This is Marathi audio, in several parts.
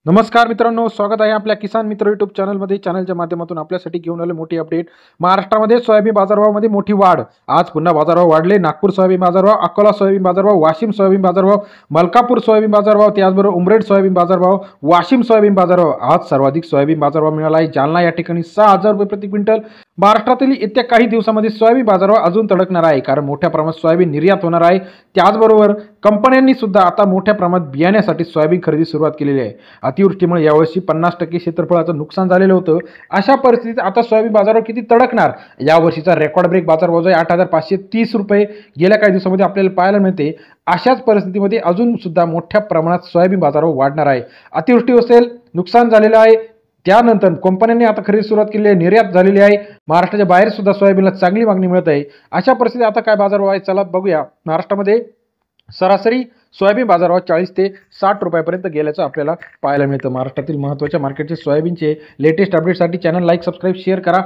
नमस्कार मित्रांनो, स्वागत आहे आपल्या किसान मित्र यूट्यूब चॅनलमध्ये। चॅनलच्या माध्यमातून आपल्यासाठी घेऊन आले मोठी अपडेट। महाराष्ट्रामध्ये सोयाबीन बाजारभावामध्ये मोठी वाढ। आज पुन्हा बाजारभाव वाढले। नागपूर सोयाबीन बाजारभाव, अकोला सोयाबीन बाजारभाव, वाशिम सोयाबीन बाजारभाव, मलकापूर सोयाबीन बाजारभाव, त्याचबरोबर उमरेड सोयाबीन बाजारभाव, वाशिम सोयाबीन बाजारभाव। आज सर्वाधिक सोयाबीन बाजारभाव मिळाला आहे। जालना या ठिकाणी 6000 रुपये प्रति क्विंटल। महाराष्ट्रातील येत्या काही दिवसांमध्ये सोयाबीन बाजारभाव अजून तडकणार आहे, कारण मोठ्या प्रमाणात सोयाबीन निर्यात होणार आहे। त्याचबरोबर कंपन्यांनी सुद्धा आता मोठ्या प्रमाणात बियाण्यासाठी सोयाबीन खरेदी सुरुवात केलेली आहे। अतिवृष्टीमुळे यावर्षी 50% क्षेत्रफळाचं नुकसान झालेलं होतं। अशा परिस्थितीत आता सोयाबीन बाजारावर किती तडकणार? यावर्षीचा रेकॉर्ड ब्रेक बाजारभाव जो आहे 8530 रुपये गेल्या काही दिवसांमध्ये आपल्याला पाहायला मिळते। अशाच परिस्थितीमध्ये अजून सुद्धा मोठ्या प्रमाणात सोयाबीन बाजारभाव वाढणार आहे। अतिवृष्टी असेल, नुकसान झालेलं आहे, त्यानंतर कंपन्यांनी आता खरेदी सुरुवात केली आहे, निर्यात झालेली आहे। महाराष्ट्राच्या बाहेर सुद्धा सोयाबीनला चांगली मागणी मिळत आहे। अशा परिस्थितीत आता काय बाजारभाव आहे चला बघूया। महाराष्ट्रामध्ये सरासरी सोयाबीन बाजारभाव 40 ते 60 रुपयापर्यंत गेल्याचं आपल्याला पाहायला मिळतं। महाराष्ट्रातील महत्त्वाच्या मार्केटचे सोयाबीनचे लेटेस्ट अपडेटसाठी चॅनल लाईक, सबस्क्राईब, शेअर करा।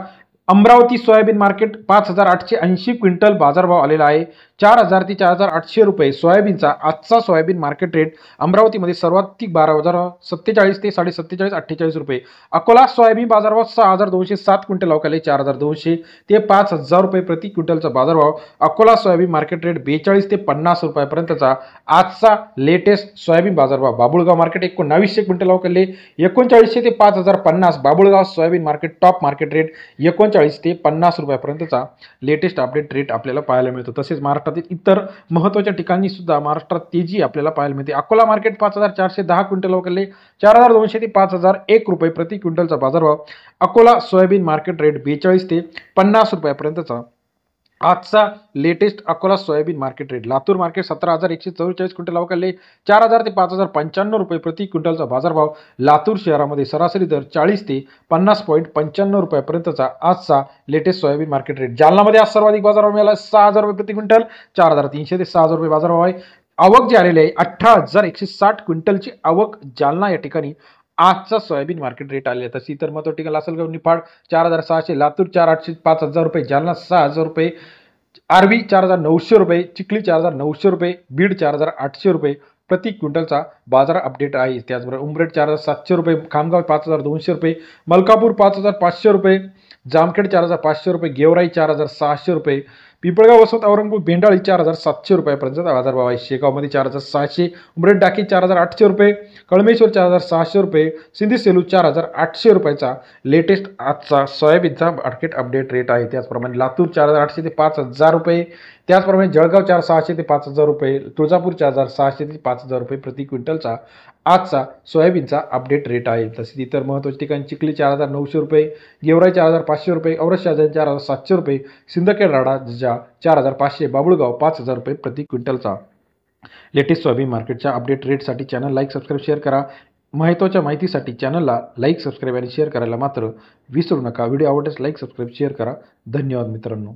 अमरावती सोयाबीन मार्केट 5880 क्विंटल बाजारभाव आलेला आहे। 4000 ते 4800 रुपये सोयाबीनचा आजचा सोयाबीन मार्केट रेट अमरावतीमध्ये सर्वाधिक बाजारभाव 47 ते 47.5 48 रुपये। अकोला सोयाबीन बाजारभाव 6207 क्विंटल अवकाले 4200 ते 5000 रुपये प्रति क्विंटलचा बाजारभाव। अकोला सोयाबीन मार्केट रेट 42 ते 50 रुपयापर्यंतचा आजचा लेटेस्ट सोयाबीन बाजारभाव। बाबुळगाव मार्केट 1900 क्विंटल अवकाले 3900 ते 5050। Babulgaon soybean market top market rate 39 ते 50 रुपयापर्यंतचा लेटेस्ट अपडेट रेट आपल्याला पाहायला मिळतो। तसेच महाराष्ट्रातील इतर महत्त्वाच्या ठिकाणी सुद्धा महाराष्ट्रात तेजी आपल्याला पाहायला मिळते। अकोला मार्केट 5410 क्विंटल अवकाले 4200 ते 5001 रुपये प्रति क्विंटलचा बाजारभाव। अकोला सोयाबीन मार्केट रेट 42 ते 50 रुपयापर्यंतचा आजचा latest Akola soybean market rate. Latur market 17144 quintal अवकाले 4000 ते 5095 रुपये प्रति क्विंटलचा बाजारभाव। लातूर शहरामध्ये सरासरी दर 40 ते 50.95 रुपयापर्यंतचा आजचा लेटेस्ट सोयाबीन मार्केट रेट। जालनामध्ये आज सर्वाधिक बाजारभाव मिळाला 6000 रुपये प्रति क्विंटल, 4300 ते 6000 रुपये बाजारभाव आहे। आवक जी आलेली आहे 18160 क्विंटलची आवक जालना या ठिकाणी आजचा सोयाबीन मार्केट रेट आले। तशी इतर महत्त्वाची ठिकाण लासलगाव, निफाड 4600, लातूर 4800 5000 रुपये, जालना 6000 रुपये, आर्वी 4900 रुपये, चिखली 4900 रुपये, बीड 4800 रुपये प्रति क्विंटलचा बाजार अपडेट आहे। त्याचबरोबर उमरेड 4700 रुपये, खामगाव 5200 रुपये, मलकापूर 5500 रुपये, जामखेड 4500 रुपये, गेवराई 4600 रुपये, पिंपळगाव, वसमत, औरंगाबाद, भेंडाळी 4700 रुपयापर्यंतचा बाजारभाव आहे। शेगावमध्ये 4600, उमरेड डाकी 4800 रुपये, कळमेश्वर 4600 रुपये, सिंधी सेलू 4800 रुपयाचा लेटेस्ट आजचा सोयाबीनचा मार्केट अपडेट रेट आहे। त्याचप्रमाणे लातूर 4800 ते 5000 रुपये, त्याचप्रमाणे जळगाव 4600 ते 5000 रुपये, तुळजापूर 4600 ते 5000 रुपये प्रति क्विंटलचा आजचा सोयाबीनचा अपडेट रेट आहे। तसेच इतर महत्त्वाच्या ठिकाणी चिखली 4900 रुपये, गेवराई 4500 रुपये, औरत शहाजहान 4700 रुपये, सिंदखेड राडा 4500, बाबुळगाव 5000 रुपये प्रति क्विंटलचा लेटेस्ट सोयाबीन मार्केटच्या अपडेट रेटसाठी चॅनल लाईक, सबस्क्राईब, शेअर करा। महत्त्वाच्या माहितीसाठी चॅनलला लाईक, सबस्क्राईब आणि शेअर करायला मात्र विसरू नका। व्हिडिओ आवडल्यास लाईक, सबस्क्राईब, शेअर करा। धन्यवाद मित्रांनो।